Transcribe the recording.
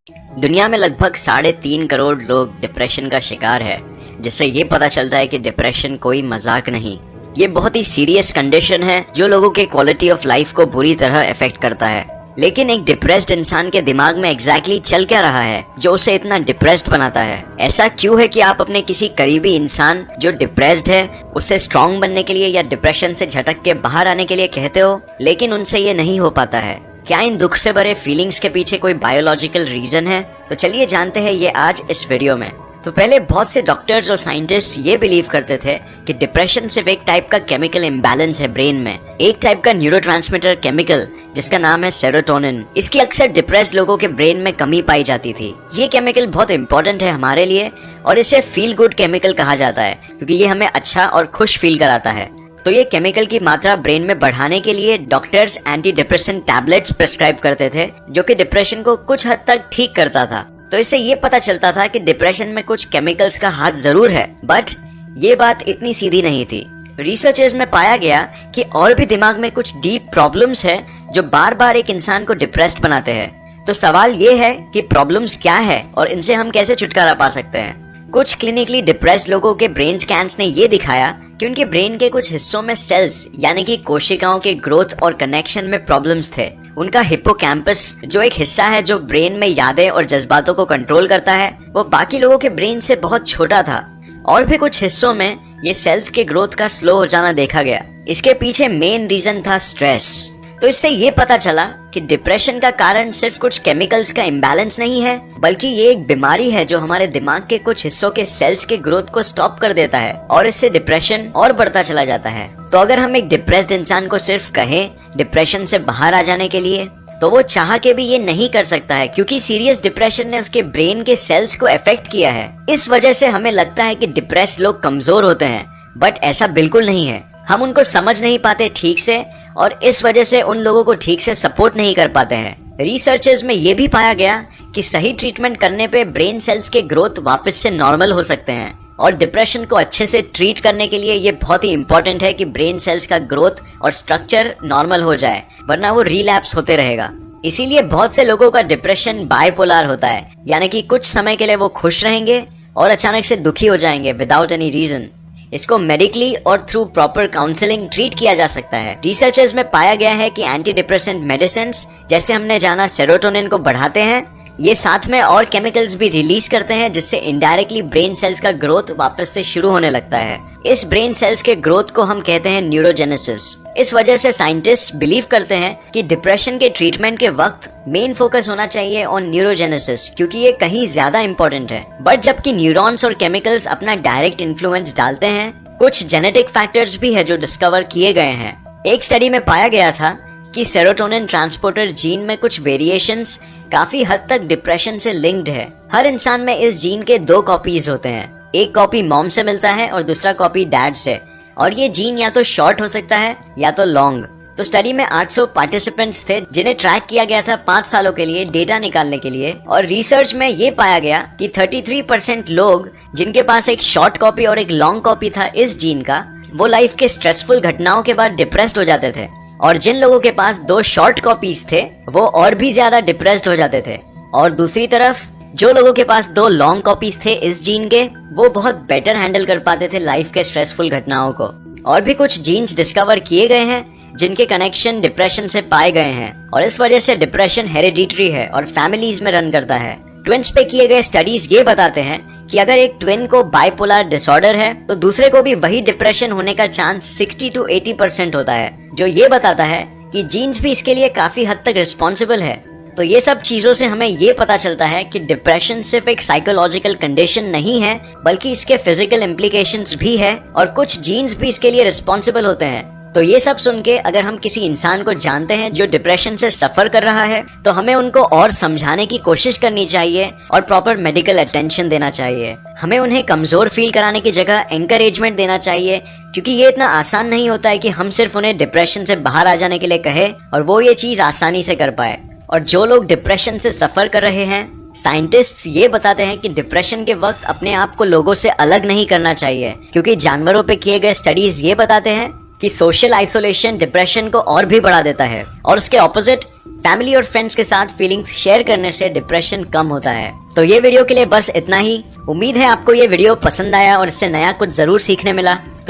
दुनिया में लगभग 3.5 करोड़ लोग डिप्रेशन का शिकार है, जिससे ये पता चलता है कि डिप्रेशन कोई मजाक नहीं। ये बहुत ही सीरियस कंडीशन है जो लोगों के क्वालिटी ऑफ लाइफ को बुरी तरह अफेक्ट करता है। लेकिन एक डिप्रेस्ड इंसान के दिमाग में एग्जैक्टली चल क्या रहा है जो उसे इतना डिप्रेस्ड बनाता है? ऐसा क्यों है कि आप अपने किसी करीबी इंसान जो डिप्रेस्ड है उससे स्ट्रांग बनने के लिए या डिप्रेशन से झटक के बाहर आने के लिए कहते हो, लेकिन उनसे ये नहीं हो पाता है? क्या इन दुख से भरे फीलिंग्स के पीछे कोई बायोलॉजिकल रीजन है? तो चलिए जानते हैं ये आज इस वीडियो में। तो पहले बहुत से डॉक्टर्स और साइंटिस्ट ये बिलीव करते थे कि डिप्रेशन सिर्फ एक टाइप का केमिकल इम्बैलेंस है ब्रेन में, एक टाइप का न्यूरोट्रांसमीटर केमिकल जिसका नाम है सेरोटोनिन। इसकी अक्सर डिप्रेस लोगों के ब्रेन में कमी पाई जाती थी। ये केमिकल बहुत इंपॉर्टेंट है हमारे लिए और इसे फील गुड केमिकल कहा जाता है क्योंकि ये हमें अच्छा और खुश फील कराता है। तो ये केमिकल की मात्रा ब्रेन में बढ़ाने के लिए doctors anti depression tablets prescribe करते थे जो कि डिप्रेशन को कुछ हद तक ठीक करता था। तो इससे ये पता चलता था कि डिप्रेशन में कुछ केमिकल्स का हाथ जरूर है, बट ये बात इतनी सीधी नहीं थी। रिसर्चर्स में पाया गया कि और भी दिमाग में कुछ डीप प्रॉब्लम्स है जो बार बार एक इंसान को डिप्रेस्ड बनाते हैं। तो सवाल ये है कि प्रॉब्लम्स क्या है और इनसे हम कैसे छुटकारा पा सकते हैं। कुछ क्लिनिकली डिप्रेस्ड लोगों के ब्रेन स्कैन्स ने ये दिखाया कि उनके ब्रेन के कुछ हिस्सों में सेल्स यानी कि कोशिकाओं के ग्रोथ और कनेक्शन में प्रॉब्लम्स थे। उनका हिप्पोकैम्पस जो एक हिस्सा है जो ब्रेन में यादें और जज्बातों को कंट्रोल करता है, वो बाकी लोगों के ब्रेन से बहुत छोटा था। और भी कुछ हिस्सों में ये सेल्स के ग्रोथ का स्लो हो जाना देखा गया। इसके पीछे मेन रीजन था स्ट्रेस। तो इससे ये पता चला कि डिप्रेशन का कारण सिर्फ कुछ केमिकल्स का इम्बैलेंस नहीं है, बल्कि ये एक बीमारी है जो हमारे दिमाग के कुछ हिस्सों के सेल्स के ग्रोथ को स्टॉप कर देता है और इससे डिप्रेशन और बढ़ता चला जाता है। तो अगर हम एक डिप्रेस्ड इंसान को सिर्फ कहें डिप्रेशन से बाहर आ जाने के लिए, तो वो चाह के भी ये नहीं कर सकता है क्योंकि सीरियस डिप्रेशन ने उसके ब्रेन के सेल्स को अफेक्ट किया है। इस वजह से हमें लगता है कि डिप्रेस्ड लोग कमजोर होते हैं, बट ऐसा बिल्कुल नहीं है। हम उनको समझ नहीं पाते ठीक से और इस वजह से उन लोगों को ठीक से सपोर्ट नहीं कर पाते हैं। रिसर्चेस में ये भी पाया गया कि सही ट्रीटमेंट करने पे ब्रेन सेल्स के ग्रोथ वापस से नॉर्मल हो सकते हैं और डिप्रेशन को अच्छे से ट्रीट करने के लिए ये बहुत ही इंपॉर्टेंट है कि ब्रेन सेल्स का ग्रोथ और स्ट्रक्चर नॉर्मल हो जाए, वरना वो रिलैप्स होते रहेगा। इसीलिए बहुत से लोगों का डिप्रेशन बाइपोलर होता है, यानी कि कुछ समय के लिए वो खुश रहेंगे और अचानक से दुखी हो जाएंगे विदाउट एनी रीजन। इसको मेडिकली और थ्रू प्रॉपर काउंसलिंग ट्रीट किया जा सकता है। रिसर्चर्स में पाया गया है कि एंटी डिप्रेसेंट मेडिसिन जैसे हमने जाना सेरोटोनिन को बढ़ाते हैं, ये साथ में और केमिकल्स भी रिलीज करते हैं जिससे इनडायरेक्टली ब्रेन सेल्स का ग्रोथ वापस से शुरू होने लगता है। इस ब्रेन सेल्स के ग्रोथ को हम कहते हैं न्यूरोजेनेसिस। इस वजह से साइंटिस्ट बिलीव करते हैं कि डिप्रेशन के ट्रीटमेंट के वक्त मेन फोकस होना चाहिए ऑन न्यूरोजेनेसिस क्योंकि ये कहीं ज्यादा इंपॉर्टेंट है। बट जबकि न्यूरॉन्स और केमिकल्स अपना डायरेक्ट इन्फ्लुएंस डालते हैं, कुछ जेनेटिक फैक्टर्स भी है जो डिस्कवर किए गए हैं। एक स्टडी में पाया गया था कि सेरोटोनिन ट्रांसपोर्टर जीन में कुछ वेरिएशंस काफी हद तक डिप्रेशन से लिंक्ड है। हर इंसान में इस जीन के 2 कॉपीज होते हैं, एक कॉपी मॉम से मिलता है और दूसरा कॉपी डैड से, और ये जीन या तो शॉर्ट हो सकता है या तो लॉन्ग। तो स्टडी में 800 पार्टिसिपेंट्स थे जिन्हें ट्रैक किया गया था 5 सालों के लिए डेटा निकालने के लिए, और रिसर्च में ये पाया गया कि 33% लोग जिनके पास एक शॉर्ट कॉपी और एक लॉन्ग कॉपी था इस जीन का, वो लाइफ के स्ट्रेसफुल घटनाओं के बाद डिप्रेस्ड हो जाते थे, और जिन लोगों के पास 2 शॉर्ट कॉपीज थे वो और भी ज्यादा डिप्रेस्ड हो जाते थे। और दूसरी तरफ जो लोगों के पास 2 लॉन्ग कॉपीज थे इस जीन के, वो बहुत बेटर हैंडल कर पाते थे लाइफ के स्ट्रेसफुल घटनाओं को। और भी कुछ जीन्स डिस्कवर किए गए हैं जिनके कनेक्शन डिप्रेशन से पाए गए हैं, और इस वजह से डिप्रेशन हेरिडिटरी है और फैमिलीज में रन करता है। ट्विन्स पे किए गए स्टडीज ये बताते हैं कि अगर एक ट्विन को बाइपोलर डिसऑर्डर है तो दूसरे को भी वही डिप्रेशन होने का चांस 60 to 80% होता है, जो ये बताता है कि जीन्स भी इसके लिए काफी हद तक रिस्पॉन्सिबल है। तो ये सब चीजों से हमें ये पता चलता है कि डिप्रेशन सिर्फ एक साइकोलॉजिकल कंडीशन नहीं है, बल्कि इसके फिजिकल इम्प्लीकेशंस भी है और कुछ जीन्स भी इसके लिए रिस्पॉन्सिबल होते हैं। तो ये सब सुन के अगर हम किसी इंसान को जानते हैं जो डिप्रेशन से सफर कर रहा है, तो हमें उनको और समझाने की कोशिश करनी चाहिए और प्रॉपर मेडिकल अटेंशन देना चाहिए। हमें उन्हें कमजोर फील कराने की जगह एनकरेजमेंट देना चाहिए, क्योंकि ये इतना आसान नहीं होता है कि हम सिर्फ उन्हें डिप्रेशन से बाहर आ जाने के लिए कहें और वो ये चीज आसानी से कर पाए। और जो लोग डिप्रेशन से सफर कर रहे हैं, साइंटिस्ट्स ये बताते हैं कि डिप्रेशन के वक्त अपने आप को लोगों से अलग नहीं करना चाहिए, क्योंकि जानवरों पे किए गए स्टडीज ये बताते हैं कि सोशल आइसोलेशन डिप्रेशन को और भी बढ़ा देता है, और उसके ऑपोजिट फैमिली और फ्रेंड्स के साथ फीलिंग्स शेयर करने से डिप्रेशन कम होता है। तो ये वीडियो के लिए बस इतना ही। उम्मीद है आपको ये वीडियो पसंद आया और इससे नया कुछ जरूर सीखने मिला।